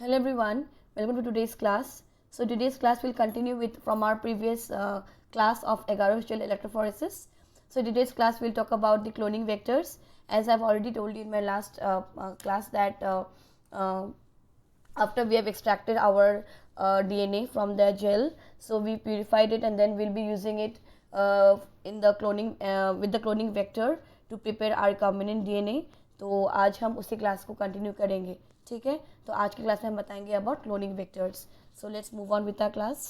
Hello everyone, welcome to today's class. So today's class will continue with from our previous class of agarose gel electrophoresis. So today's class will talk about the cloning vectors. As I've already told you in my last class that uh, after we have extracted our DNA from the gel, so we purified it and then we'll be using it in the cloning with the cloning vector to prepare our recombinant DNA. तो आज हम उसी class को continue करेंगे. ठीक है, तो आज की क्लास में हम बताएंगे about cloning vectors. So let's move on with the class.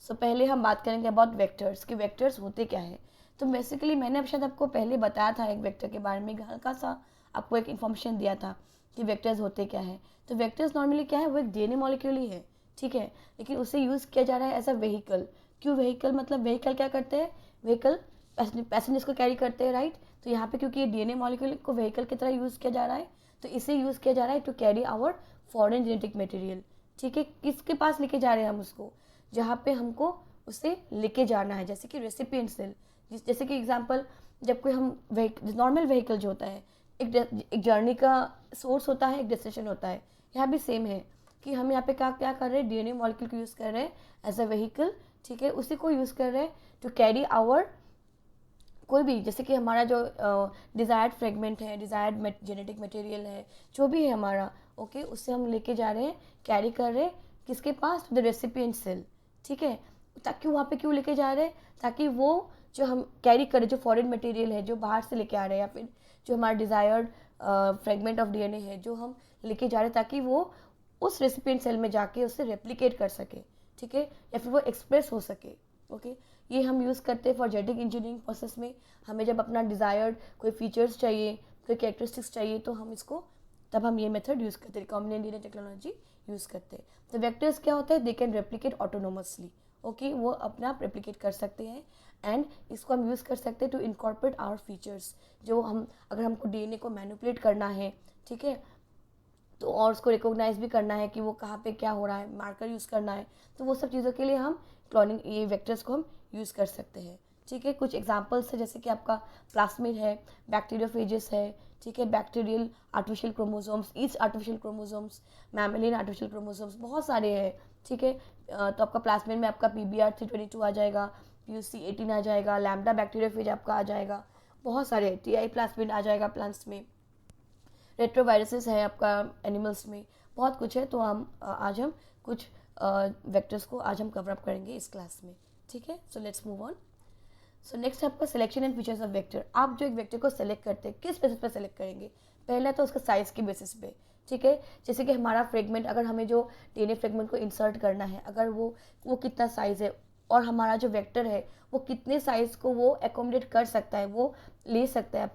So पहले हम बात करेंगे अबाउट वेक्टर्स कि वेक्टर्स होते क्या है. तो बेसिकली मैंने अब शायद आपको पहले बताया था एक वेक्टर के बारे में, हल्का सा आपको एक इन्फॉर्मेशन दिया था कि वेक्टर्स होते क्या है. तो वेक्टर्स नॉर्मली क्या है, वो एक डीएनए मॉलिक्यूल ही है. ठीक है, लेकिन उसे यूज़ किया जा रहा है एज अ व्हीकल. क्यों व्हीकल, मतलब व्हीकल क्या करते हैं, व्हीकल पैसेंजर्स को कैरी करते हैं, राइट. तो यहाँ पे क्योंकि ये डीएनए मॉलिक्यूल को व्हीकल की तरह यूज़ किया जा रहा है, तो इसे यूज़ किया जा रहा है to carry our foreign genetic material. ठीक है, किसके पास लेके जा रहे हैं हम उसको, जहाँ पे हमको उसे लेके जाना है, जैसे कि रेसिपिएंट सेल. जैसे कि एग्जांपल, जब कोई हम नॉर्मल व्हीकल जो होता है, एक जर्नी का सोर्स होता है, एक डेस्टिनेशन होता है. यहाँ भी सेम है कि हम यहाँ पे क्या क्या कर रहे हैं, डीएनए मॉलिक्यूल को यूज़ कर रहे हैं एज अ व्हीकल. ठीक है, उसी को यूज़ कर रहे हैं टू कैरी आवर कोई भी, जैसे कि हमारा जो डिज़ायर्ड फ्रेगमेंट है, डिज़ायर्ड जेनेटिक मटेरियल है, जो भी है हमारा, ओके, उससे हम लेके जा रहे हैं, कैरी कर रहे हैं किसके पास, द रेसिपिएंट सेल. ठीक है, ताकि वहाँ पे क्यों लेके जा रहे हैं, ताकि वो जो हम कैरी करें, जो फॉरेन मटेरियल है जो बाहर से लेके आ रहे हैं, या फिर जो हमारा डिज़ायर्ड फ्रेगमेंट ऑफ डीएनए है जो हम लेके जा रहे हैं, ताकि वो उस रेसिपिएंट सेल में जाके उससे रेप्लिकेट कर सके. ठीक है, या फिर वो एक्सप्रेस हो सके. ओके, ये हम यूज़ करते हैं फॉर जेनेटिक इंजीनियरिंग प्रोसेस में. हमें जब अपना डिज़ायर्ड कोई फीचर्स चाहिए, कोई कैरेक्टरिस्टिक्स चाहिए, तो हम इसको, तब हम ये मेथड यूज़ करते हैं, रिकॉम्बिनेंट डीएनए टेक्नोलॉजी यूज़ करते हैं. तो वेक्टर्स क्या होता है, they can replicate autonomously. Okay, वो अपने आप रेप्लिकेट कर सकते हैं एंड इसको हम यूज़ कर सकते हैं टू इनकॉर्पोरेट आवर फीचर्स. जो हम, अगर हमको डीएनए को मैनिपुलेट करना है, ठीक है, तो और उसको रिकॉग्नाइज भी करना है कि वो कहाँ पे क्या हो रहा है, मार्कर यूज़ करना है, तो वो सब चीज़ों के लिए हम क्लोनिंग, ये वेक्टर्स को हम यूज़ कर सकते हैं. ठीक है, कुछ एग्जांपल्स है जैसे कि आपका प्लास्मिड है, बैक्टीरियोफेजेस है. ठीक है, bacterial artificial chromosomes, yeast artificial chromosomes, mammalian artificial chromosomes, बहुत सारे हैं. ठीक है, तो आपका प्लास्मिड में आपका PBR 322 आ जाएगा, PUC 18 आ जाएगा, लैम्डा बैक्टीरियोफेज आपका आ जाएगा, बहुत सारे, TI प्लास्मिड आ जाएगा प्लांट्स में, रेट्रोवायरसेस है आपका एनिमल्स में, बहुत कुछ है. तो हम आज हम कुछ वेक्टर्स को आज हम कवर अप करेंगे इस क्लास में. ठीक है, सो let's move on. So next है आपका selection and features of vector. आप जो एक वेक्टर को सेलेक्ट करते हैं, किस बेसिस पे सेलेक्ट करेंगे, पहला तो उसका साइज़ के बेसिस पे. ठीक है, जैसे कि हमारा फ्रेगमेंट, अगर हमें जो डीएनए फ्रेगमेंट को इंसर्ट करना है, अगर वो कितना साइज़ है, और हमारा जो वेक्टर है वो कितने साइज़ को वो एकोमोडेट कर सकता है, वो ले सकता है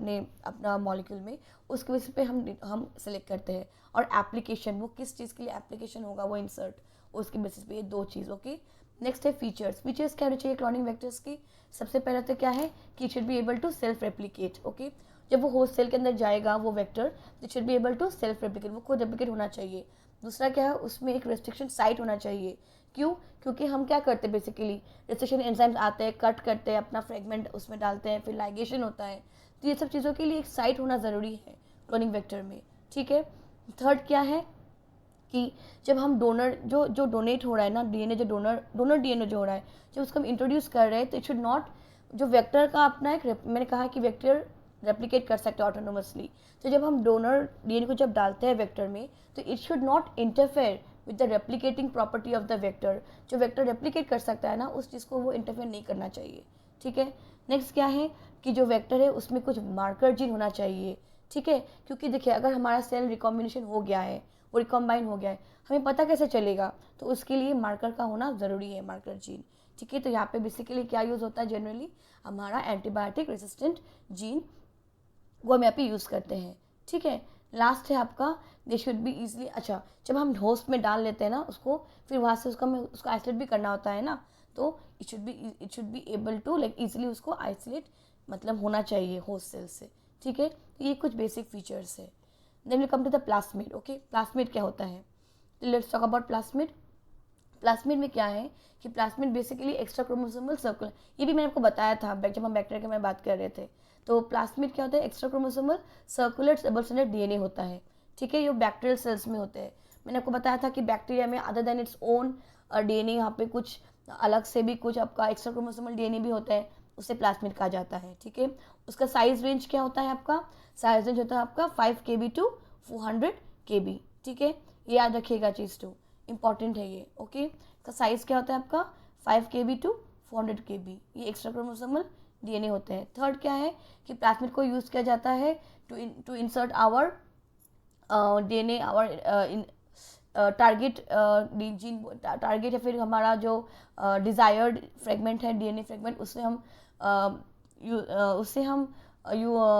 अपना मॉलिक्यूल में, उसके बेसिस पे हम सेलेक्ट करते हैं. और एप्लीकेशन, वो किस चीज़ के लिए एप्लीकेशन होगा वो इंसर्ट, उसके बेसिस पे. ये दो चीज़. ओके, नेक्स्ट है फीचर्स. फीचर्स क्या होनी चाहिए क्लोनिंग वेक्टर्स की, सबसे पहले तो क्या है कि it should be able to self replicate. Okay, जब वो होस्ट सेल के अंदर जाएगा वो vector, it should be able to self replicate, वो खुद रेप्लिकेट होना चाहिए. दूसरा क्या है, उसमें एक रेस्ट्रिक्शन साइट होना चाहिए. क्यों, क्योंकि हम क्या करते हैं, बेसिकली रेस्ट्रिक्शन एंजाइम्स आते हैं, कट करते हैं, अपना फ्रेगमेंट उसमें डालते हैं, फिर लाइगेशन होता है. तो ये सब चीज़ों के लिए एक साइट होना ज़रूरी है क्लोनिंग वेक्टर में. ठीक है, थर्ड क्या है कि जब हम डोनर जो डोनेट हो रहा है ना डीएनए, जो डोनर डीएनए जो हो रहा है, जब उसको हम इंट्रोड्यूस कर रहे हैं, तो इट शुड नॉट, जो वेक्टर का अपना एक, मैंने कहा कि वेक्टर रेप्लिकेट कर सकते हैं ऑटोनोमसली. तो जब हम डोनर डीएनए को जब डालते हैं वेक्टर में, तो it should not interfere with the replicating property of the vector. जो वेक्टर रेप्लिकेट कर सकता है ना, उस चीज़ को वो इंटरफेयर नहीं करना चाहिए. ठीक है, नेक्स्ट क्या है कि जो वेक्टर है उसमें कुछ मार्कर जीन होना चाहिए. ठीक है, क्योंकि देखिए अगर हमारा सेल रिकॉम्बिनेशन हो गया है, वो रिकॉम्बाइन हो गया है, हमें पता कैसे चलेगा, तो उसके लिए मार्कर का होना ज़रूरी है, मार्कर जीन. ठीक है, तो यहाँ पे बेसिकली क्या यूज़ होता है, जनरली हमारा एंटीबायोटिक रेजिस्टेंट जीन वो हम यहाँ पे यूज़ करते हैं. ठीक है, लास्ट है आपका, दे शुड बी ईजिली. अच्छा, जब हम होस्ट में डाल लेते हैं ना उसको, फिर वहाँ से उसको आइसोलेट भी करना होता है ना, तो it should be able to like easily उसको आइसोलेट, मतलब होना चाहिए होस्ट सेल से. ठीक है, तो ये कुछ बेसिक फीचर्स है. Then will come to the plasmid. Okay, plasmid क्या होता है, तो let's talk about plasmid. Plasmid में क्या है कि plasmid basically extra chromosomal circular, ये भी मैंने आपको बताया था जब हम बैक्टीरिया के बारे में बात कर रहे थे. तो प्लास्मिड क्या होता है, extra chromosomal circular double stranded DNA होता है. ठीक है, ये बैक्टीरियल सेल्स में होते हैं। मैंने आपको बताया था कि बैक्टीरिया में other than its own DNA, यहाँ पे कुछ अलग से भी कुछ आपका एक्स्ट्रा क्रोमोसोमल डीएनए भी होता है, उसे प्लाज्मिड कहा जाता है। ठीक है, उसका साइज रेंज क्या होता है आपका? साइज रेंज होता है आपका 5 kb टू 400 kb। ठीक है, ये याद रखिएगा, चीज़ टू इंपॉर्टेंट है ये। ओके, इसका साइज क्या होता है आपका? 5 kb टू 400 kb, ये एक्स्ट्रा क्रोमोसोमल डीएनए होते हैं। थर्ड क्या है कि प्लाज्मिड को यूज़ किया जाता है to insert our DNA, our target gene, target या फिर हमारा जो डिज़ायर्ड फ्रेगमेंट है, डीएनए फ्रेगमेंट, उससे हम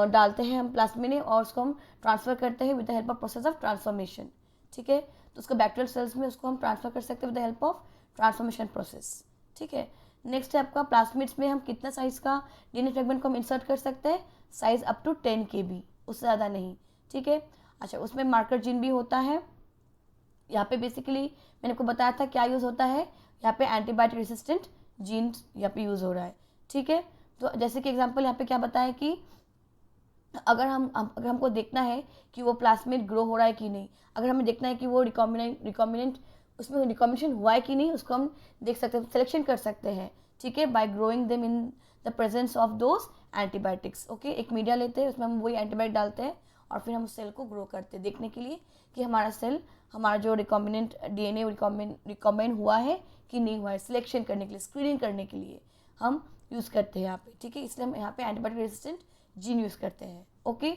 डालते हैं हम प्लाज्मिड में, और उसको हम ट्रांसफ़र करते हैं with the help of process of transformation. ठीक है, तो उसको बैक्टीरियल सेल्स में उसको हम ट्रांसफ़र कर सकते हैं with the help of transformation process. ठीक है, नेक्स्ट है आपका प्लाज्मिड्स में हम कितना साइज़ का डीएनए फ्रेगमेंट को हम इंसर्ट कर सकते हैं? साइज़ अप टू 10 kb, उससे ज़्यादा नहीं। ठीक है, अच्छा, उसमें मार्कर जीन भी होता है। यहाँ पे बेसिकली मैंने आपको बताया था क्या यूज़ होता है, यहाँ पे एंटीबायोटिक रेसिस्टेंट जीन यहाँ पे यूज़ हो रहा है। ठीक है, तो जैसे कि एग्जांपल यहाँ पे क्या बताया कि अगर हमको देखना है कि वो प्लाज्मिड ग्रो हो रहा है कि नहीं, अगर हमें देखना है कि वो रिकॉम्बिनेंट उसमें रिकॉम्बिनेशन हुआ है कि नहीं, उसको हम देख सकते हैं, सिलेक्शन कर सकते हैं। ठीक है, bye growing them in the presence of those antibiotics. Okay, एक मीडिया लेते हैं, उसमें हम वही एंटीबायोटिक डालते हैं और फिर हम उस सेल को ग्रो करते हैं, देखने के लिए कि हमारा सेल, हमारा जो रिकॉम्बिनेंट डीएनए रिकॉम्बाइन हुआ है कि नहीं हुआ है, सिलेक्शन करने के लिए, स्क्रीनिंग करने के लिए हम यूज़ करते हैं यहाँ पे। ठीक है, इसलिए हम यहाँ पे एंटीबायोटिक रेजिस्टेंट जीन यूज़ करते हैं। ओके,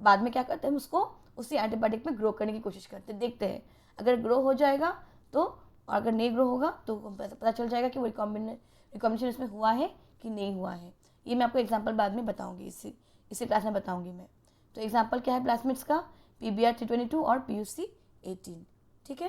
बाद में क्या करते हैं, हम उसको उसी एंटीबायोटिक में ग्रो करने की कोशिश करते हैं, देखते हैं अगर ग्रो हो जाएगा तो, और अगर नहीं ग्रो होगा तो पता चल जाएगा कि वो रिकॉम्बिनेशन इसमें हुआ है कि नहीं हुआ है। ये मैं आपको एग्जाम्पल बाद में बताऊँगी, इसी क्लास में बताऊँगी मैं। तो एग्जाम्पल क्या है प्लाज्मिड्स का? PBr322 और PUC18। ठीक है,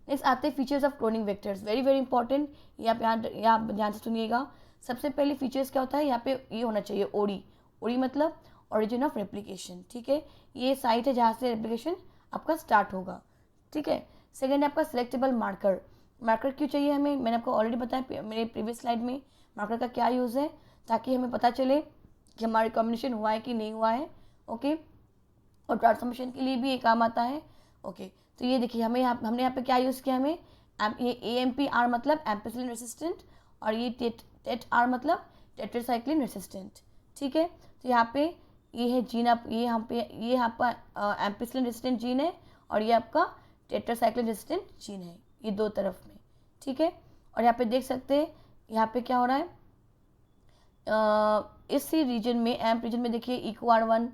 नेक्स्ट आते हैं features of cloning vectors, very very important. ये आप यहाँ ध्यान से सुनिएगा। सबसे पहले फीचर्स क्या होता है, यहाँ पे ये होना चाहिए ओडी। ओडी मतलब ओरिजिन ऑफ रेप्लिकेशन। ठीक है, ये साइट है जहाँ से रेप्लिकेशन आपका स्टार्ट होगा। ठीक है, सेकेंड है आपका सिलेक्टेबल मार्कर। मार्कर क्यों चाहिए हमें? मैंने आपको ऑलरेडी बताया मेरे प्रीवियस स्लाइड में, मार्कर का क्या यूज़ है, ताकि हमें पता चले कि हमारा रिकॉम्बिनेशन हुआ है कि नहीं हुआ है। ओके, और ट्रांसफॉर्मेशन के लिए भी ये काम आता है। ओके, तो ये देखिए हमने यहाँ पे क्या यूज़ किया, हमें ये AMPR मतलब एम्पिसिलिन रेसिस्टेंट, और ये TETR मतलब टेट्रासाइक्लिन रेसिस्टेंट। ठीक है, तो यहाँ पे ये है जीन, आप ये यहाँ पर एम्पिसिलिन रेसिस्टेंट जीन है, और ये आपका टेट्रासाइक्लिन रेसिस्टेंट जीन है, ये दो तरफ में। ठीक है, और यहाँ पे देख सकते हैं यहाँ पे क्या हो रहा है, इसी रीजन में, एम्प रीजन में देखिए EcoR1,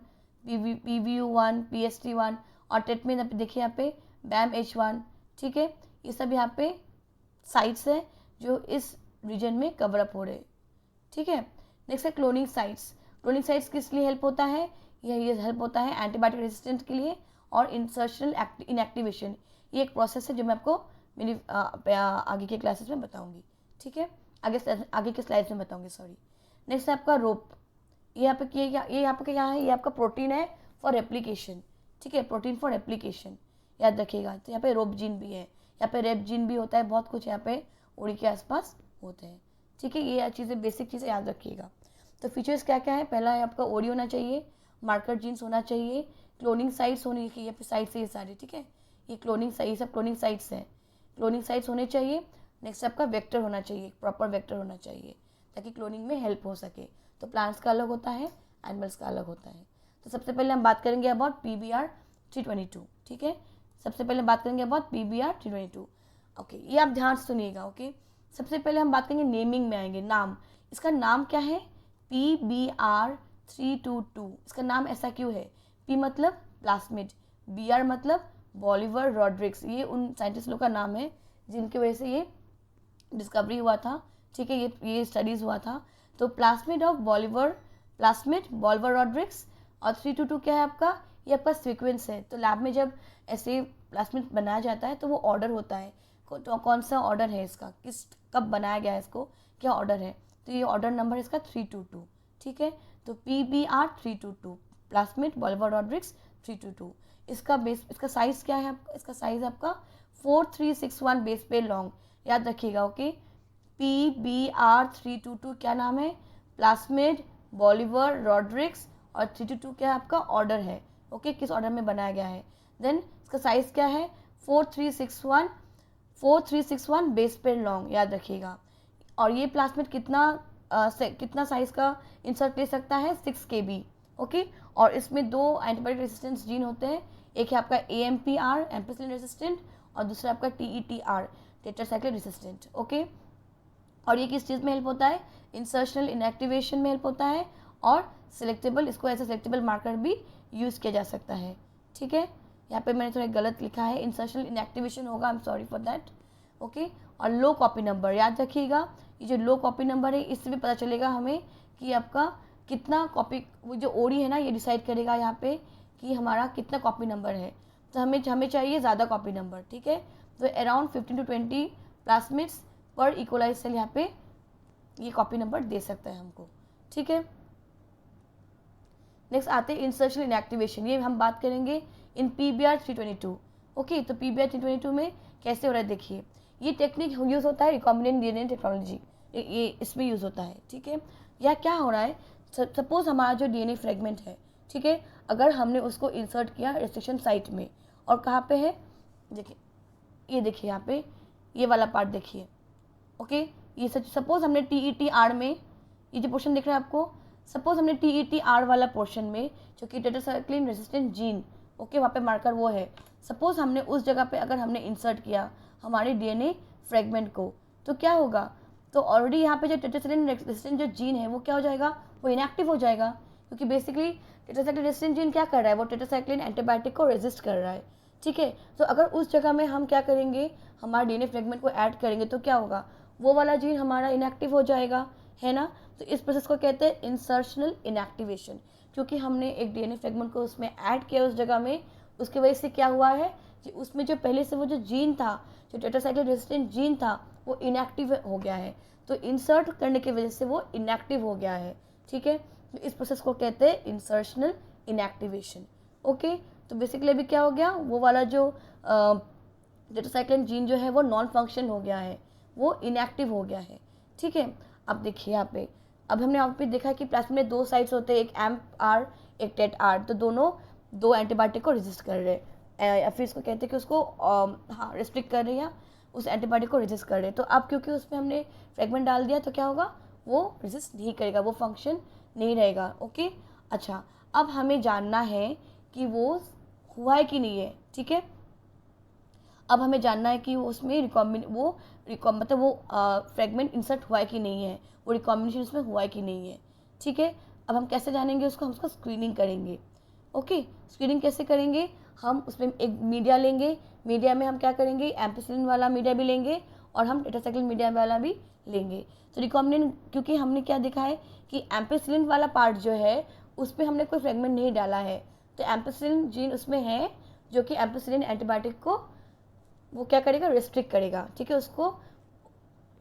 PVU1, PST1, और टेट में देखिए यहाँ पे BAMH1। ठीक है, ये सब यहाँ पे साइट्स है जो इस रीजन में कवर अप हो रहे। ठीक है, नेक्स्ट है क्लोनिंग साइट्स। क्लोनिंग साइट्स किस लिए हेल्प होता है? ये हेल्प होता है एंटीबायोटिक रेजिस्टेंट के लिए और इंसर्शनल इनएक्टिवेशन। ये एक प्रोसेस है जो मैं आपको मेरी आगे के क्लासेस में बताऊंगी। ठीक है, आगे के स्लाइड्स में बताऊंगी, सॉरी। नेक्स्ट है आपका रोप। ये यहाँ पे क्या है, ये आपका प्रोटीन है फॉर रेप्लिकेशन। ठीक है, प्रोटीन फॉर रेप्लिकेशन याद रखिएगा। तो यहाँ पे रोप जीन भी है, यहाँ पे रेप जीन भी होता है, बहुत कुछ यहाँ पे ओडी के आसपास होते हैं। ठीक है, ये चीज़ें बेसिक चीज़ें याद रखिएगा। तो फीचर्स क्या क्या है, पहला है आपका ओडी होना चाहिए, मार्कर जीन्स होना चाहिए, क्लोनिंग साइट्स होनी चाहिए, यहाँ पे साइट्स है ये सारे। ठीक है, ये सब क्लोनिंग साइट्स हैं, क्लोनिंग साइट्स होने चाहिए। नेक्स्ट आपका वेक्टर होना चाहिए, प्रॉपर वेक्टर होना चाहिए, ताकि क्लोनिंग में हेल्प हो सके। तो प्लांट्स का अलग होता है, एनिमल्स का अलग होता है। तो सबसे पहले हम बात करेंगे अबाउट PBr322। ठीक है, सबसे पहले बात करेंगे अबाउट PBr322। ओके, ये आप ध्यान से सुनिएगा। ओके, सबसे पहले हम बात करेंगे नेमिंग में आएंगे, नाम। इसका नाम क्या है? PBr322। इसका नाम ऐसा क्यों है? P मतलब प्लाज्मिड, BR मतलब बॉलिवर रॉड्रिक्स। ये उन साइंटिस्ट लोग का नाम है जिनकी वजह से ये डिस्कवरी हुआ था। ठीक है, ये स्टडीज़ हुआ था। तो प्लाज्मिड बॉलिवर रॉड्रिक्स, और 322 क्या है आपका? ये आपका सीक्वेंस है। तो लैब में जब ऐसे प्लाज्मिड बनाया जाता है तो वो ऑर्डर होता है, तो कौन सा ऑर्डर है इसका, कब बनाया गया है इसको, क्या ऑर्डर है, तो ये ऑर्डर नंबर इसका 322। ठीक है, तो PBr322 प्लाज्मिड बॉलिवर रॉड्रिक्स 322। इसका साइज क्या है आपका? इसका साइज आपका 4361 बेस पे लॉन्ग, याद रखिएगा। ओके, PBr322 क्या नाम है? प्लाज्मिड बॉलिवर रॉड्रिक्स, और 322 क्या है आपका ऑर्डर है, ओके, किस ऑर्डर में बनाया गया है। देन इसका साइज़ क्या है, 4361 बेस पेयर लॉन्ग, याद रखिएगा। और ये प्लास्मिड कितना साइज़ का इंसर्ट ले सकता है, 6 kb। ओके, और इसमें 2 एंटीबायोटिक रेजिस्टेंस जीन होते हैं, एक है आपका AMPR एम्पिसिलिन रेजिस्टेंट और दूसरा आपका TETR टेट्रासाइक्लिन रेजिस्टेंट। ओके, और ये किस चीज़ में हेल्प होता है, इंसर्शनल इनएक्टिवेशन में हेल्प होता है, और सिलेक्टेबल, इसको एज ए सिलेक्टेबल मार्कर भी यूज़ किया जा सकता है। ठीक है, यहाँ पे मैंने थोड़ा गलत लिखा है, इंसर्शनल इनएक्टिवेशन होगा, I am sorry for that. Okay, और लो कॉपी नंबर याद रखिएगा, ये जो लो कॉपी नंबर है इससे भी पता चलेगा हमें कि आपका कितना कॉपी, वो जो ओडी है ना ये डिसाइड करेगा यहाँ पे कि हमारा कितना कॉपी नंबर है। तो हमें चाहिए ज़्यादा कॉपी नंबर। ठीक है, तो अराउंड 15 to 20 प्लास्मिड्स पर इक्वलाइज सेल यहाँ पे ये कॉपी नंबर दे सकता है हमको। ठीक है, नेक्स्ट आते हैं इंसर्शन इनएक्टिवेशन, ये हम बात करेंगे इन PBR 322। ओके, तो PBR 322 में कैसे हो रहा है देखिए, ये टेक्निक यूज़ होता है रिकॉम्बिनेंट DNA टेक्नोलॉजी, ये इसमें यूज़ होता है। ठीक है, यह क्या हो रहा है, सपोज हमारा जो DNA फ्रेगमेंट है, ठीक है, अगर हमने उसको इंसर्ट किया रेस्ट्रिक्शन साइट में, और कहाँ पे है, देखिए ये देखिए यहाँ पे ये वाला पार्ट देखिए। ओके, ये सपोज हमने TETR में, ये जो पोर्शन दिख रहा है आपको, सपोज हमने TETR वाला पोर्शन में जो कि टेट्रासाइक्लिन रेजिस्टेंट जीन, ओके, वहाँ पे मार्कर वो है, सपोज हमने उस जगह पे अगर हमने इंसर्ट किया हमारे DNA फ्रेगमेंट को, तो क्या होगा, तो ऑलरेडी यहाँ पे जो टेट्रासाइक्लिन रेजिस्टेंट जो जीन है वो क्या हो जाएगा, वो इनएक्टिव हो जाएगा, क्योंकि बेसिकली टेट्रासाइक्लिन रेजिस्टेंट जीन क्या कर रहा है, वो टेट्रासाइक्लिन एंटीबायोटिक को रेजिस्ट कर रहा है। ठीक है, तो अगर उस जगह में हम क्या करेंगे, हमारे DNA फ्रेगमेंट को ऐड करेंगे, तो क्या होगा, वो वाला जीन हमारा इनएक्टिव हो जाएगा, है ना। तो इस प्रोसेस को कहते हैं इंसर्शनल इनएक्टिवेशन, क्योंकि हमने एक DNA फ्रेगमेंट को उसमें ऐड किया उस जगह में, उसकी वजह से क्या हुआ है कि उसमें जो पहले से वो जो जीन था, जो टेट्रासाइक्लिन रेजिस्टेंट जीन था, वो इनएक्टिव हो गया है, तो इंसर्ट करने की वजह से वो इनएक्टिव हो गया है। ठीक है, तो इस प्रोसेस को कहते हैं इंसर्शनल इनएक्टिवेशन। ओके, तो बेसिकली अभी क्या हो गया, वो वाला जो टेट्रासाइक्लिन जीन जो है वो नॉन फंक्शन हो गया है, वो इनएक्टिव हो गया है। ठीक है, अब देखिए यहाँ पे, अब हमने यहाँ पे देखा कि प्लास्मिड में 2 साइड्स होते हैं, एक AMPR एक TETR, तो दोनों 2 एंटीबायोटिक को रेजिस्ट कर रहे हैं, या फिर इसको कहते हैं कि उसको हाँ रिस्ट्रिक्ट कर रहे हैं या उस एंटीबायोटिक को रेजिस्ट कर रहे हैं। तो अब क्योंकि उसमें हमने फ्रेगमेंट डाल दिया, तो क्या होगा, वो रेजिस्ट नहीं करेगा, वो फंक्शन नहीं रहेगा। ओके, अच्छा, अब हमें जानना है कि वो हुआ है कि नहीं है। ठीक है, अब हमें जानना है कि उसमें मतलब वो फ्रेगमेंट इंसर्ट हुआ है कि नहीं है, वो रिकॉम्बिनेशन उसमें हुआ है कि नहीं है। ठीक है, अब हम कैसे जानेंगे उसको, हम उसका स्क्रीनिंग करेंगे। ओके, स्क्रीनिंग कैसे करेंगे, हम उसमें एक मीडिया लेंगे, मीडिया में हम क्या करेंगे, एम्पिसिलिन वाला मीडिया भी लेंगे और हम टेट्रासाइक्लिन मीडिया वाला भी लेंगे। तो रिकॉम्बिनेंट, क्योंकि हमने क्या देखा है कि एम्पिसिलिन वाला पार्ट जो है उसमें हमने कोई फ्रेगमेंट नहीं डाला है, तो एम्पिसिलिन जीन उसमें है जो कि एम्पिसिलिन एंटीबायोटिक को वो क्या करेगा, रिस्ट्रिक्ट करेगा। ठीक है, उसको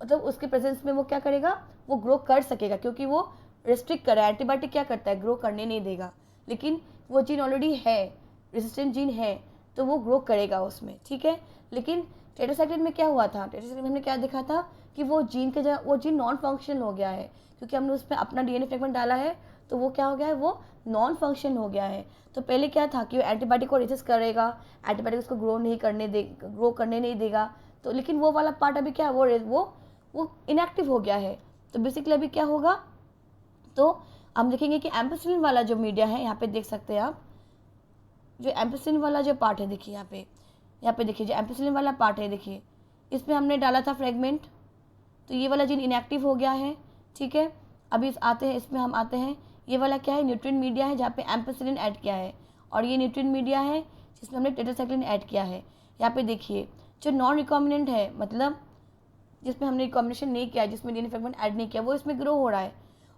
मतलब उसके प्रेजेंस में वो क्या करेगा, वो ग्रो कर सकेगा, क्योंकि वो रिस्ट्रिक्ट कर रहा है। एंटीबायोटिक क्या करता है, ग्रो करने नहीं देगा, लेकिन वो जीन ऑलरेडी है, रेजिस्टेंट जीन है, तो वो ग्रो करेगा उसमें। ठीक है, लेकिन टेट्रासाइक्लिन में क्या हुआ था, टेट्रासाइक्लिन में हमने क्या देखा था कि वो जीन के जगह वो जीन नॉन फंक्शनल हो गया है, क्योंकि हमने उसमें अपना DNA फ्रेगमेंट डाला है, तो वो क्या हो गया है, वो नॉन फंक्शन हो गया है। तो पहले क्या था कि वो एंटीबायोटिक को रेजिस्ट करेगा, एंटीबायोटिक उसको ग्रो करने नहीं देगा, तो लेकिन वो वाला पार्ट अभी क्या है, वो इनएक्टिव हो गया है। तो बेसिकली अभी क्या होगा, तो हम देखेंगे कि एम्पिसिलिन वाला जो मीडिया है, यहाँ पे देख सकते हैं आप, जो एम्पिसिलिन वाला जो पार्ट है, देखिए यहाँ पे देखिए जो एम्पिसिलिन वाला पार्ट है, देखिए इसमें हमने डाला था फ्रेगमेंट, तो ये वाला जीन इनएक्टिव हो गया है। ठीक है, अभी इसमें हम आते हैं, ये वाला क्या है, न्यूट्रिएंट मीडिया है जहाँ पे एम्पिसिलिन ऐड किया है, और ये न्यूट्रिएंट मीडिया है जिसमें हमने टेट्रासाइक्लिन ऐड किया है। यहाँ पे देखिए जो नॉन रिकॉम्बिनेंट है, मतलब जिसमें हमने रिकॉम्बिनेशन नहीं किया, जिसमें DNA फ्रेगमेंट ऐड नहीं किया, वो इसमें ग्रो हो रहा है,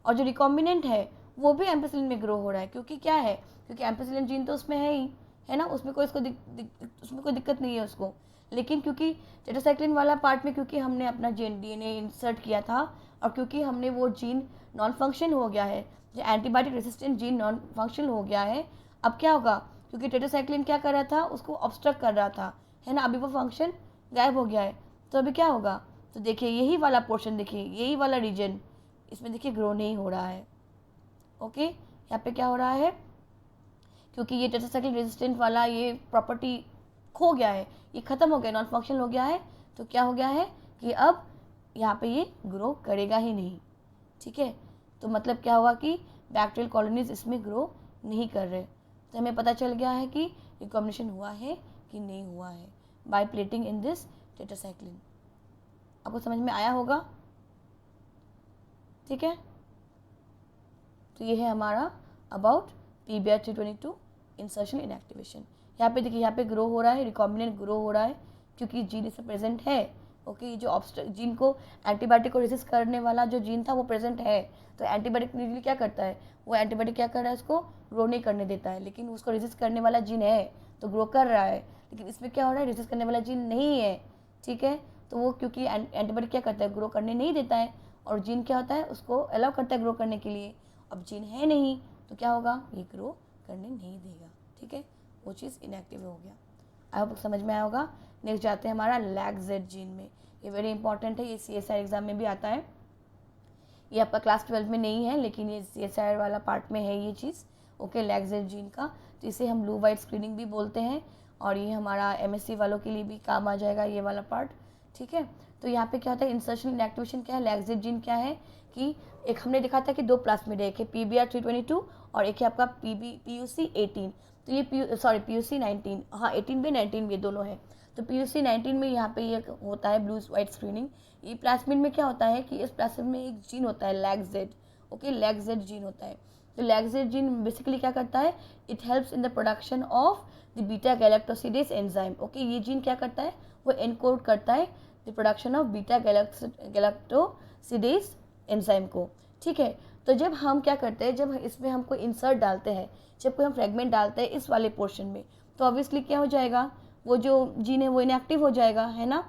और जो रिकॉम्बिनेंट है वो भी एम्पिसिलिन में ग्रो हो रहा है, क्योंकि क्या है, क्योंकि एम्पिसिलिन जीन तो उसमें है ही, है ना, उसमें कोई उसमें कोई दिक्कत नहीं है उसको। लेकिन क्योंकि टेट्रासाइक्लिन वाला पार्ट में क्योंकि हमने अपना DNA इंसर्ट किया था, और क्योंकि हमने वो जीन नॉन फंक्शन हो गया है, जो antibiotic resistant gene non function हो गया है, अब क्या होगा, क्योंकि टेट्रासाइक्लिन क्या कर रहा था, उसको ऑब्स्ट्रक्ट कर रहा था, है ना, अभी वो फंक्शन गायब हो गया है, तो अभी क्या होगा, तो देखिए यही वाला पोर्शन, देखिए यही वाला रीजन, इसमें देखिए ग्रो नहीं हो रहा है। ओके, यहाँ पे क्या हो रहा है, क्योंकि ये टेट्रासाइक्लिन रेजिस्टेंट वाला ये प्रॉपर्टी खो गया है, ये ख़त्म हो गया, नॉन फंक्शनल हो गया है, तो क्या हो गया है कि अब यहाँ पे ये ग्रो करेगा ही नहीं। ठीक है, तो मतलब क्या हुआ कि बैक्टीरियल कॉलोनीज इसमें ग्रो नहीं कर रहे। तो हमें पता चल गया है कि रिकॉम्बिनेशन हुआ है कि नहीं हुआ है by plating in this tetracycline. आपको समझ में आया होगा? ठीक है, तो ये है हमारा अबाउट PBr322 इंसर्शन इनएक्टिवेशन। यहाँ पे देखिए, यहाँ पे ग्रो हो रहा है, रिकॉम्बिनेंट ग्रो हो रहा है क्योंकि जीन इसमें प्रेजेंट है। ओके, जो जीन को एंटीबायोटिक को रेजिस्ट करने वाला जो जीन था वो प्रेजेंट है। तो एंटीबायोटिक यूजली क्या करता है, वो एंटीबायोटिक क्या कर रहा है, उसको ग्रो नहीं करने देता है, लेकिन उसको रेजिस्ट करने वाला जीन है तो ग्रो कर रहा है। लेकिन इसमें क्या हो रहा है, रेजिस्ट करने वाला जीन नहीं है। ठीक है, तो वो क्योंकि एंटीबायोटिक क्या करता है, ग्रो करने नहीं देता है, और जीन क्या होता है, उसको अलाउ करता है ग्रो करने के लिए। अब जीन है नहीं तो क्या होगा, ये ग्रो करने नहीं देगा। ठीक है, वो चीज़ इनएक्टिव हो गया। आई होप समझ में आया होगा। नेक्स्ट जाते हैं हमारा लैग-जेड जीन में। ये वेरी इंपॉर्टेंट है, ये CSIR एग्जाम में भी आता है। ये आपका क्लास 12 में नहीं है, लेकिन ये CSIR वाला पार्ट में है ये चीज़। ओके, लैग-जेड जीन का, तो इसे हम ब्लू वाइट स्क्रीनिंग भी बोलते हैं, और ये हमारा MSc वालों के लिए भी काम आ जाएगा ये वाला पार्ट। ठीक है, तो यहाँ पे क्या होता है, इंसर्शन इनएक्टिवेशन क्या है, लैग-जेड जीन क्या है कि एक हमने देखा था कि 2 प्लास्मिड है, एक है PBr322 और एक है आपका PUC18। तो ये PUC19, हाँ 18 भी 19 भी दोनों है। तो PUC19 में यहाँ पे ये होता है ब्लू वाइट स्क्रीनिंग। ये प्लास्मिड में क्या होता है कि इस प्लास्मिड में एक जीन होता है लैग-जेड। ओके, लैग-जेड जीन होता है। तो लैग-जेड जीन बेसिकली क्या करता है, it helps in the production of the beta galactosidase enzyme. Okay, ये जीन क्या करता है, वो एनकोड करता है the production of beta galactosidase enzyme को। ठीक है, तो जब हम क्या करते हैं, जब इसमें हम कोई इंसर्ट डालते हैं, जब कोई हम फ्रेगमेंट डालते हैं इस वाले पोर्शन में, तो ऑब्वियसली क्या हो जाएगा, वो जो जीन है वो इनएक्टिव हो जाएगा, है ना।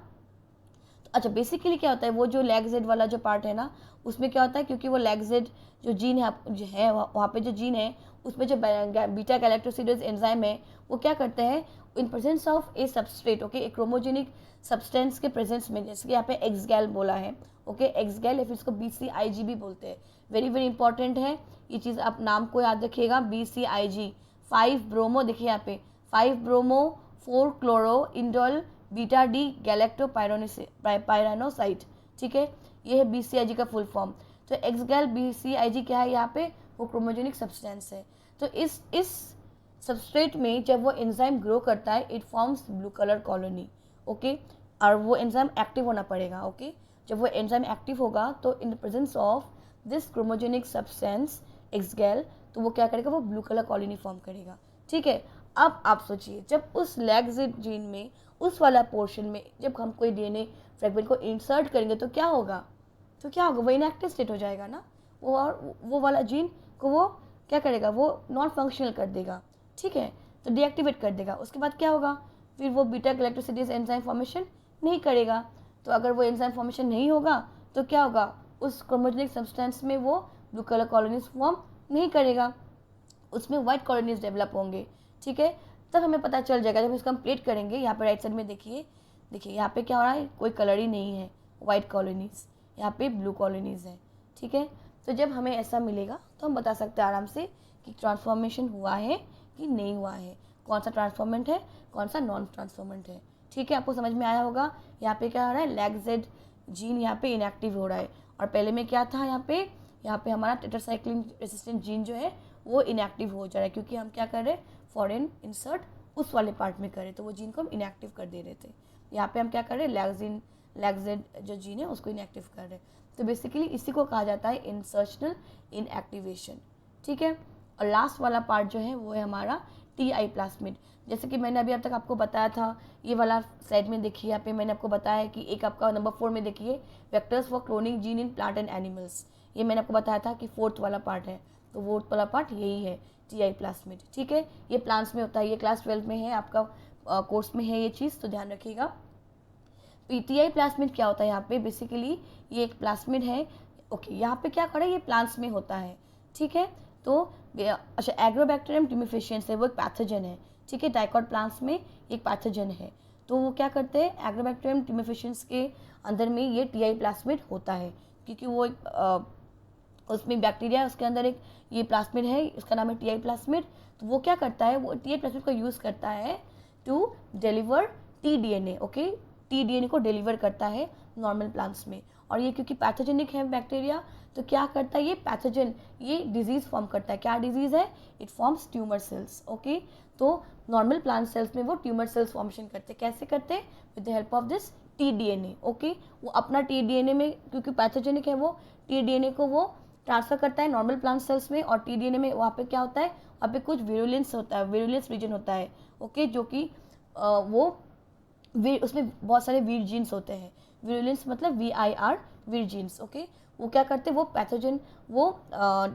तो अच्छा, बेसिकली क्या होता है, वो जो लैग-जेड वाला जो पार्ट है ना, उसमें क्या होता है, क्योंकि वो लैग-जेड जो जीन है जो है वहाँ पे जो जीन है उसमें जो बीटा गैलेक्टोसिडेज एंजाइम है, वो क्या करते हैं, in presence of A substrate, okay, एक क्रोमोजेनिक सब्सटेंस के प्रेजेंस में, जैसे कि यहाँ पे एक्सगैल बोला है। ओके, एक्सगैल या फिर इसको BCIG भी बोलते हैं। वेरी वेरी इंपॉर्टेंट है ये चीज़, आप नाम को याद रखिएगा, BCIG 5 ब्रोमो, देखिए यहाँ पे 5 bromo 4 chloro indole beta D galactopyranoside. ठीक है, ये है BCIG का फुल फॉर्म। तो एक्सगैल BCIG क्या है, यहाँ पे वो क्रोमोजेनिक सब्सटेंस है। तो इस सबस्ट्रेट में जब वो एंजाइम ग्रो करता है, it forms blue colour colony. Okay, और वो एंजाइम एक्टिव होना पड़ेगा। ओके, जब वो एंजाइम एक्टिव होगा तो in the presence of this chromogenic substance X-gal, तो वो क्या करेगा, वो ब्लू कलर कॉलोनी फॉर्म करेगा। ठीक है, अब आप सोचिए, जब उस लैग-जेड जीन में उस वाला पोर्शन में जब हम कोई DNA फ्रेगमेंट को इंसर्ट करेंगे तो क्या होगा, वो इनएक्टिव स्टेट हो जाएगा ना, वो वाला जीन को वो क्या करेगा, वो नॉन फंक्शनल कर देगा। ठीक है, तो डीएक्टिवेट कर देगा। उसके बाद क्या होगा, फिर वो बीटा गैलेक्टोसिडेज एंजाइम फॉर्मेशन नहीं करेगा। तो अगर वो एंजाइम फॉर्मेशन नहीं होगा तो क्या होगा, उस क्रोमोजेनिक सब्सटेंस में वो ब्लू कलर कॉलोनीज फॉर्म नहीं करेगा, उसमें व्हाइट कॉलोनीज डेवलप होंगे। ठीक है, तब हमें पता चल जाएगा, जब इसको हम प्लेट करेंगे, यहाँ पे राइट साइड में देखिए यहाँ पे क्या हो रहा है, कोई कलर ही नहीं है, व्हाइट कॉलोनीज, यहाँ पे ब्लू कॉलोनीज है। ठीक है, तो जब हमें ऐसा मिलेगा तो हम बता सकते हैं आराम से कि ट्रांसफॉर्मेशन हुआ है कि नहीं हुआ है, कौन सा ट्रांसफॉर्मेंट है, कौन सा नॉन ट्रांसफॉर्मेंट है। ठीक है, आपको समझ में आया होगा। यहाँ पे क्या हो रहा है, लैग-जेड जीन यहाँ पे इनएक्टिव हो रहा है, और पहले में क्या था, यहाँ पे हमारा टेट्रासाइक्लिन रेसिस्टेंट जीन जो है वो इनएक्टिव हो जा रहा है, क्योंकि हम क्या कर रहे हैं, फॉरेन इंसर्ट उस वाले पार्ट में कर रहे, तो वो जीन को हम इनएक्टिव कर दे रहे थे। यहाँ पे हम क्या कर रहे हैं, लैग-जेड जो जीन है उसको इनएक्टिव कर रहे हैं। तो बेसिकली इसी को कहा जाता है इंसर्शनल इनएक्टिवेशन। ठीक है, और लास्ट वाला पार्ट जो है वो है हमारा TI प्लास्मिड। जैसे कि मैंने अभी अब तक आपको बताया था, ये वाला साइड में देखिए, यहाँ पे मैंने आपको बताया कि एक आपका नंबर 4 में देखिए, vectors for cloning gene in plant and animals, ये मैंने आपको बताया था कि 4th वाला पार्ट है, तो 4th वाला पार्ट यही है, TI प्लास्मिड। ठीक है, ये प्लांट्स में होता है, ये क्लास 12 में है आपका, कोर्स में है ये चीज़, तो ध्यान रखिएगा। TI प्लास्मिड क्या होता है, यहाँ पे बेसिकली ये एक प्लास्मिड है। ओके, यहाँ पे क्या करें, ये प्लांट्स में होता है। ठीक है, तो अच्छा, एग्रोबैक्टीरियम ट्यूमेफिशियंस है, वो एक पैथोजन है। ठीक है, डाइकॉट प्लांट्स में एक पैथोजन है, तो वो क्या करते हैं, एग्रोबैक्टीरियम ट्यूमेफिशियंस के अंदर में ये TI प्लास्मिड होता है, क्योंकि वो एक उसमें बैक्टीरिया, उसके अंदर एक ये प्लास्मिड है, उसका नाम है टी आई प्लास्मिड। तो वो क्या करता है, वो टी आई प्लास्मिड को यूज़ करता है to deliver T D N A. Okay, T D N A को डिलीवर करता है नॉर्मल प्लांट्स में। और ये क्योंकि पैथोजेनिक है बैक्टीरिया, तो क्या करता है ये पैथोजन, ये डिजीज़ फॉर्म करता है। क्या डिजीज़ है, it forms tumour cells. Okay, तो नॉर्मल प्लांट सेल्स में वो ट्यूमर सेल्स फॉर्मेशन करते हैं। कैसे करते हैं, with the help of this T D N A. Okay, वो अपना टी डी एन ए में, क्योंकि पैथोजेनिक है वो, टी डी एन ए को वो ट्रांसफर करता है नॉर्मल प्लांट सेल्स में। और टी डी एन ए में वहाँ पे क्या होता है, वहाँ पे कुछ विरुलेंस होता है, विरुलेंस रीजन होता है। ओके, जो कि वो उसमें बहुत सारे वीर जीन्स होते हैं। विरुलेंस मतलब VIR, वीर जीन्स। ओके, वो क्या करते हैं, वो पैथोजन, वो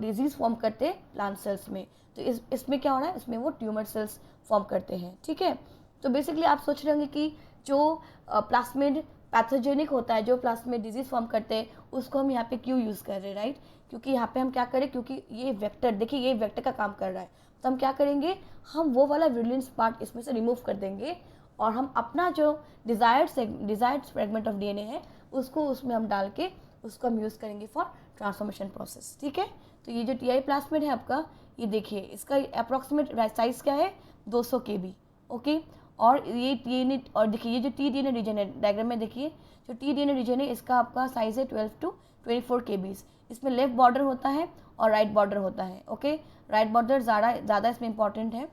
डिजीज़ फॉर्म करते हैं प्लांट सेल्स में। तो इसमें क्या हो रहा है, इसमें वो ट्यूमर सेल्स फॉर्म करते हैं। ठीक है, तो बेसिकली आप सोच रहे होंगे कि जो प्लास्मिड पैथोजेनिक होता है, जो प्लास्मिड डिजीज़ फॉर्म करते हैं, उसको हम यहाँ पे क्यों यूज़ कर रहे हैं, राइट। क्योंकि यहाँ पे हम क्या करें, क्योंकि ये वेक्टर, देखिए ये वेक्टर का काम कर रहा है, तो हम क्या करेंगे, हम वो वाला विरुलेंस पार्ट इसमें से रिमूव कर देंगे और हम अपना जो डिज़ायर्ड फ्रेगमेंट ऑफ डीएनए है उसको उसमें हम डाल के उसको हम यूज़ करेंगे फॉर ट्रांसफॉर्मेशन प्रोसेस। ठीक है, तो ये जो टीआई प्लास्मिड है आपका, ये देखिए इसका अप्रॉक्सीमेट साइज़ क्या है, 200 kb। ओके, और ये टी, और देखिए ये जो T D N A region है, डायग्राम में देखिए जो T D N A region है इसका आपका साइज़ है 12 to 24 kb। इसमें लेफ्ट बॉर्डर होता है और राइट बॉर्डर होता है। ओके, राइट बॉर्डर ज़्यादा इसमें इंपॉर्टेंट है,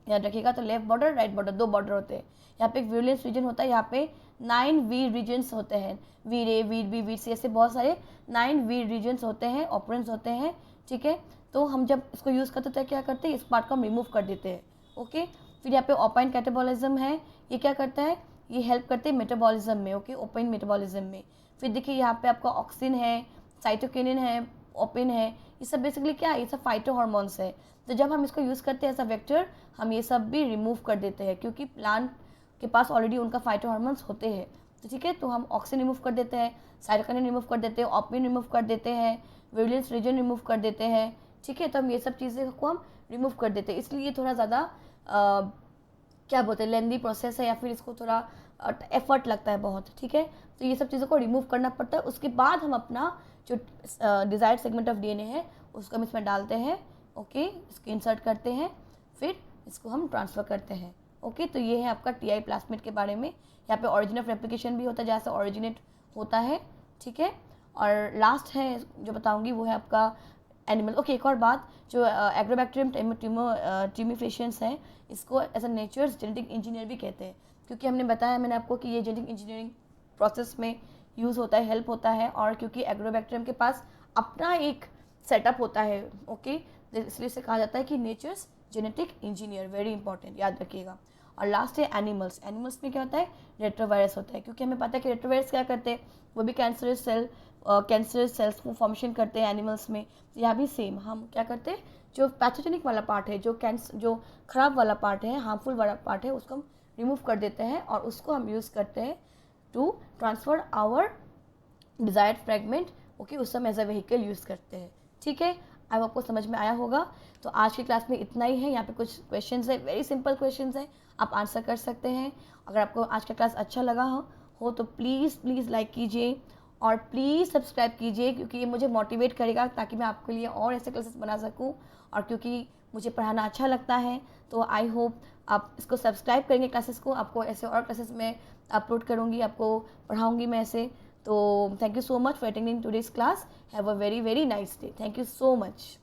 याद रखिएगा। तो left border, right border, 2 border होते हैं। यहाँ पे एक विरुलेंस रीजन होता है, यहाँ पे 9 वीर रीजन्स होते हैं, वीर ए, वीर बी, वीर सी, ऐसे बहुत सारे 9 वीर रीजन्स होते हैं, ऑपरेंस होते हैं। ठीक है, तो हम जब इसको यूज़ करते हैं तो क्या करते हैं, इस पार्ट को हम रिमूव कर देते हैं। ओके, फिर यहाँ पे ओपाइन कैटाबॉलिज्म है, ये क्या करता है, ये हेल्प करते हैं मेटाबॉलिज्म में। ओके, ओपाइन मेटाबॉलिज्म में। फिर देखिए यहाँ पे आपका ऑक्सिन है, साइटोकिनिन है, ओपिन है, ये सब बेसिकली क्या है, ये सब फाइटो हार्मोन्स है। तो जब हम इसको यूज़ करते हैं एज अ वेक्टर, हम ये सब भी रिमूव कर देते हैं, क्योंकि प्लांट के पास ऑलरेडी उनका फाइटो हार्मोन्स होते हैं। तो ठीक है, तो हम ऑक्सिन रिमूव कर देते हैं, साइटोकिनिन रिमूव कर देते हैं, ओपिन रिमूव कर देते हैं, विरुलेंस रीजन रिमूव कर देते हैं। ठीक है, तो हम ये सब चीज़ें को हम रिमूव कर देते हैं। इसलिए ये थोड़ा ज़्यादा क्या बोलते हैं, लेंदी प्रोसेस है, या फिर इसको थोड़ा एफर्ट लगता है बहुत। ठीक है, तो ये सब चीज़ों को रिमूव करना पड़ता है। उसके बाद हम अपना जो डिज़ायर्ड सेगमेंट ऑफ डीएनए है उसको हम इसमें डालते हैं। ओके, इसको इंसर्ट करते हैं, फिर इसको हम ट्रांसफ़र करते हैं। ओके, तो ये है आपका टीआई प्लास्मिड के बारे में। यहाँ पे ऑरिजिन ऑफ रेप्लिकेशन भी होता है, जहाँ से ऑरिजिनेट होता है। ठीक है, और लास्ट है जो बताऊँगी वो है आपका एनिमल। ओके, एक और बात, जो एग्रोबैक्टीरियम ट्यूमिफेशियंस है, इसको as a nature's genetic engineer भी कहते हैं, क्योंकि हमने बताया मैंने आपको कि ये जेनेटिक इंजीनियरिंग प्रोसेस में यूज़ होता है, हेल्प होता है। और क्योंकि एग्रोबैक्टीरियम के पास अपना एक सेटअप होता है, ओके, इसलिए इसे कहा जाता है कि nature's genetic engineer, very important, याद रखिएगा। और लास्ट है एनिमल्स। एनिमल्स में क्या होता है, रेट्रोवायरस होता है, क्योंकि हमें पता है कि रेट्रोवायरस क्या करते हैं, वो भी कैंसरस सेल्स को फॉर्मेशन करते हैं एनिमल्स में। तो यहाँ भी सेम हम क्या करते हैं, जो पैथोजेनिक वाला पार्ट है, जो खराब वाला पार्ट है, हार्मफुल वाला पार्ट है, उसको हम रिमूव कर देते हैं और उसको हम यूज़ करते हैं to transfer our desired fragment. Okay, उस समय एज अ व्हीकल यूज़ करते हैं। ठीक है, अब आपको समझ में आया होगा। तो आज की क्लास में इतना ही है। यहाँ पे कुछ क्वेश्चंस है, वेरी सिंपल क्वेश्चंस है, आप आंसर कर सकते हैं। अगर आपको आज का क्लास अच्छा लगा हो तो प्लीज़ लाइक कीजिए और प्लीज़ सब्सक्राइब कीजिए, क्योंकि ये मुझे मोटिवेट करेगा ताकि मैं आपके लिए और ऐसे क्लासेस बना सकूँ। और क्योंकि मुझे पढ़ाना अच्छा लगता है, तो आई होप आप इसको सब्सक्राइब करेंगे क्लासेस को। आपको ऐसे और क्लासेस में अपलोड करूँगी, आपको पढ़ाऊँगी मैं ऐसे। तो thank you so much for attending today's class. Have a very nice day. Thank you so much.